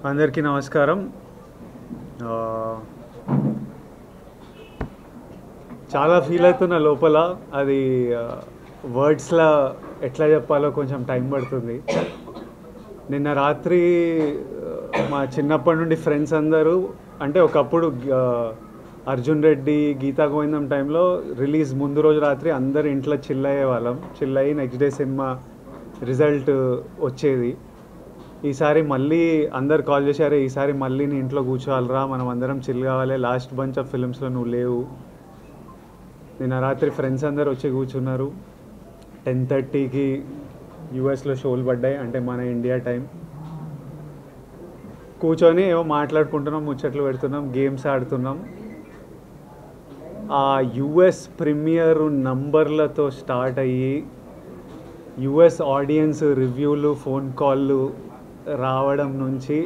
అందరికీ నమస్కారం. చాలా ఫీల్ అవుతున్న లోపల, అది వర్డ్స్లో ఎట్లా చెప్పాలో కొంచెం టైం పడుతుంది. నిన్న రాత్రి మా చిన్నప్పటి నుండి ఫ్రెండ్స్ అందరూ, అంటే ఒకప్పుడు అర్జున్ రెడ్డి, గీతా గోవిందం టైంలో రిలీజ్ ముందు రోజు రాత్రి అందరు ఇంట్లో చిల్ అయ్యే వాళ్ళం. చిల్ అయ్యి నెక్స్ట్ డే సినిమా రిజల్ట్ వచ్చేది. ఈసారి మళ్ళీ అందరు కాల్ చేశారు, ఈసారి మళ్ళీ నీ ఇంట్లో కూర్చోవాలరా, మనం అందరం చిల్ కావాలి, లాస్ట్ బంచ్ ఆఫ్ ఫిల్మ్స్లో నువ్వు లేవు. నిన్న రాత్రి ఫ్రెండ్స్ అందరు వచ్చి కూర్చున్నారు. 10:30కి యూఎస్లో షోలు పడ్డాయి, అంటే మన ఇండియా టైం. కూర్చొని ఏమో మాట్లాడుకుంటున్నాం, ముచ్చట్లు పెడుతున్నాం, గేమ్స్ ఆడుతున్నాం. ఆ యుఎస్ ప్రీమియర్ నంబర్లతో స్టార్ట్ అయ్యి యుఎస్ ఆడియన్స్ రివ్యూలు, ఫోన్ కాళ్ళు రావడం నుంచి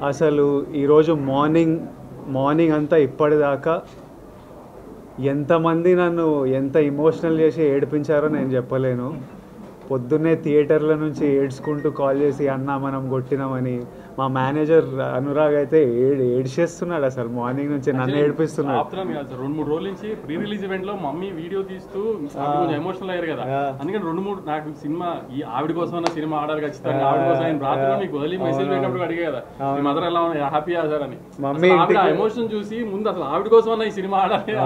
అసలు ఈరోజు మార్నింగ్ అంతా ఇప్పటిదాకా ఎంతమంది నన్ను ఎంత ఎమోషనల్ చేసి ఏడిపించారో నేను చెప్పలేను. పొద్దున్నే థియేటర్ల నుంచి ఏడ్చుకుంటూ కాల్ చేసి, అన్న మనం కొట్టినామని. మా మేనేజర్ అనురాగ్ అయితే ఏడ్చేస్తున్నాడు, అసలు మార్నింగ్ నుంచి నన్ను ఏడిపిస్తున్నాడు. 2-3 రోజుల నుంచి ప్రీ రిలీజ్ ఈవెంట్ లో మమ్మీ వీడియో తీస్తూ కొంచెం ఎమోషనల్ అయ్యారు కదా, అందుకని 2-3 నాకు సినిమా ఈ ఆవిడ కోసం సినిమా ఆడాలి ఖచ్చితంగా, ఆవిడ కోసం నేను రాత్రి మీకు వదిలి మెసేజ్ పెట్టినప్పుడు అడిగే కదా మీ మదర్ ఎలా హ్యాపీ సార్ అని. మమ్మీ ఎమోషన్ చూసి ముందు అసలు ఆవిడ కోసం ఈ సినిమా ఆడాలి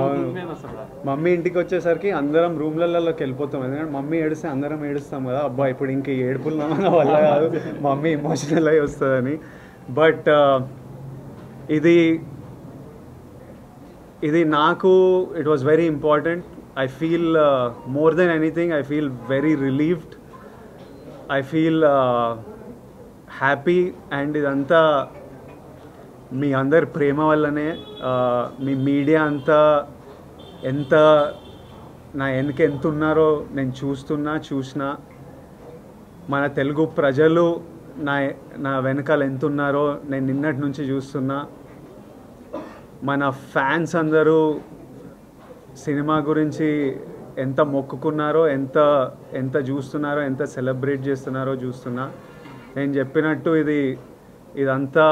అసలు. మమ్మీ ఇంటికి వచ్చేసరికి అందరం రూమ్లలోకి వెళ్ళిపోతాం, ఎందుకంటే మమ్మీ ఏడిస్తే అందరం ఏడుస్తాం కదా. అబ్బా ఇప్పుడు ఇంక ఏడుపులు మన వల్ల కాదు, మమ్మీ ఎమోషనల్ అయి వస్తుందని. బట్ ఇది నాకు it was very important. I feel more than anything, I feel very relieved, I feel happy. And ఇదంతా మీ అందరి ప్రేమ వల్లనే. మీ మీడియా అంతా ఎంత నా వెనక ఎంత ఉన్నారో నేను చూసినా. మన తెలుగు ప్రజలు నా వెనకాల ఎంత ఉన్నారో నేను నిన్నటి నుంచి చూస్తున్నా. మన ఫ్యాన్స్ అందరూ సినిమా గురించి ఎంత మొక్కుకున్నారో, ఎంత చూస్తున్నారో, ఎంత సెలబ్రేట్ చేస్తున్నారో చూస్తున్నా. నేను చెప్పినట్టు ఇదంతా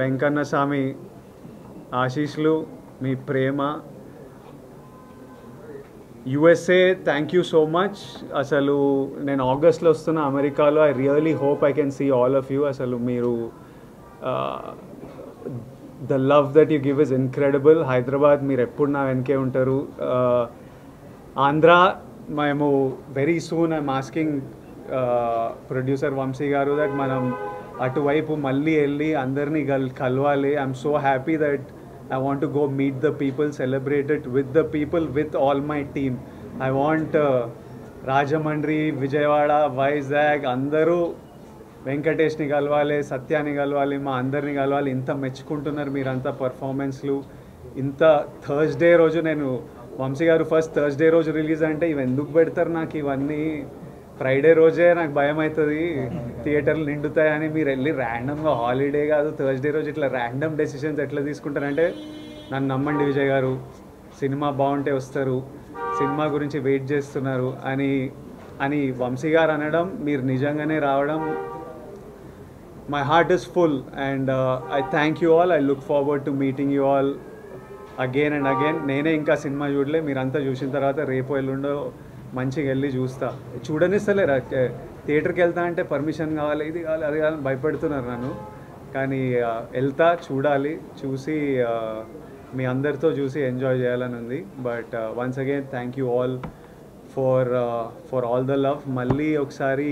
వెంకన్న స్వామి ఆశీస్సులు, మీ ప్రేమ. USA, thank you so much. అసలు నేను ఆగస్ట్లో వస్తున్నా అమెరికాలో. I really hope I can see all of you. అసలు మీరు the love that you give is incredible. Hyderabad మీరు ఎప్పుడు నా వెనకే ఉంటారు. ఆంధ్ర మేము very soon I'm asking producer Vamsi garu that మనం అటువైపు మళ్ళీ వెళ్ళి అందరినీ కలవాలి. I'm so happy that I want to go meet the people, celebrate it with the people, with all my team. I want Rajamandri, Vijayawada, Vizag, andaru వెంకటేష్ని కలవాలి, సత్యాన్ని కలవాలి, మా అందరిని కలవాలి. ఇంత మెచ్చుకుంటున్నారు మీరంతా పర్ఫార్మెన్స్లు. ఇంత థర్స్డే రోజు, నేను వంశీ గారు ఫస్ట్ థర్స్డే రోజు రిలీజ్ అంటే ఇవి ఎందుకు పెడతారు నాకు ఇవన్నీ, ఫ్రైడే రోజే నాకు భయం అవుతుంది థియేటర్లు నిండుతాయని. మీరు వెళ్ళి ర్యాండమ్గా, హాలిడే కాదు థర్స్డే రోజు ఇట్లా ర్యాండమ్ డెసిషన్స్ ఎట్లా తీసుకుంటారంటే, నన్ను నమ్మండి విజయ్ గారు, సినిమా బాగుంటే వస్తారు, సినిమా గురించి వెయిట్ చేస్తున్నారు అని వంశీ గారు అనడం, మీరు నిజంగానే రావడం, my heart is full. And I thank you all. I look forward to meeting you all again and again. నేనే ఇంకా సినిమా చూడలే, మీరంతా చూసిన తర్వాత రేపు ఎల్లుండో మంచిగా వెళ్ళి చూడనిస్తలేరు. థియేటర్కి వెళ్తా అంటే పర్మిషన్ కావాలి, ఇది కావాలి, అది కావాలి, భయపెడుతున్నారు నన్ను. కానీ వెళ్తా, చూసి మీ అందరితో చూసి ఎంజాయ్ చేయాలని ఉంది. But once again thank you all for all the love. మళ్ళీ ఒకసారి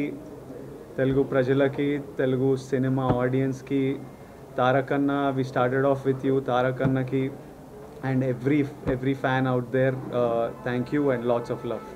తెలుగు ప్రజలకి, తెలుగు సినిమా ఆడియన్స్కి, Tarakanna, we started off with you, తారకన్నకి and every fan out there, thank you and lots of love.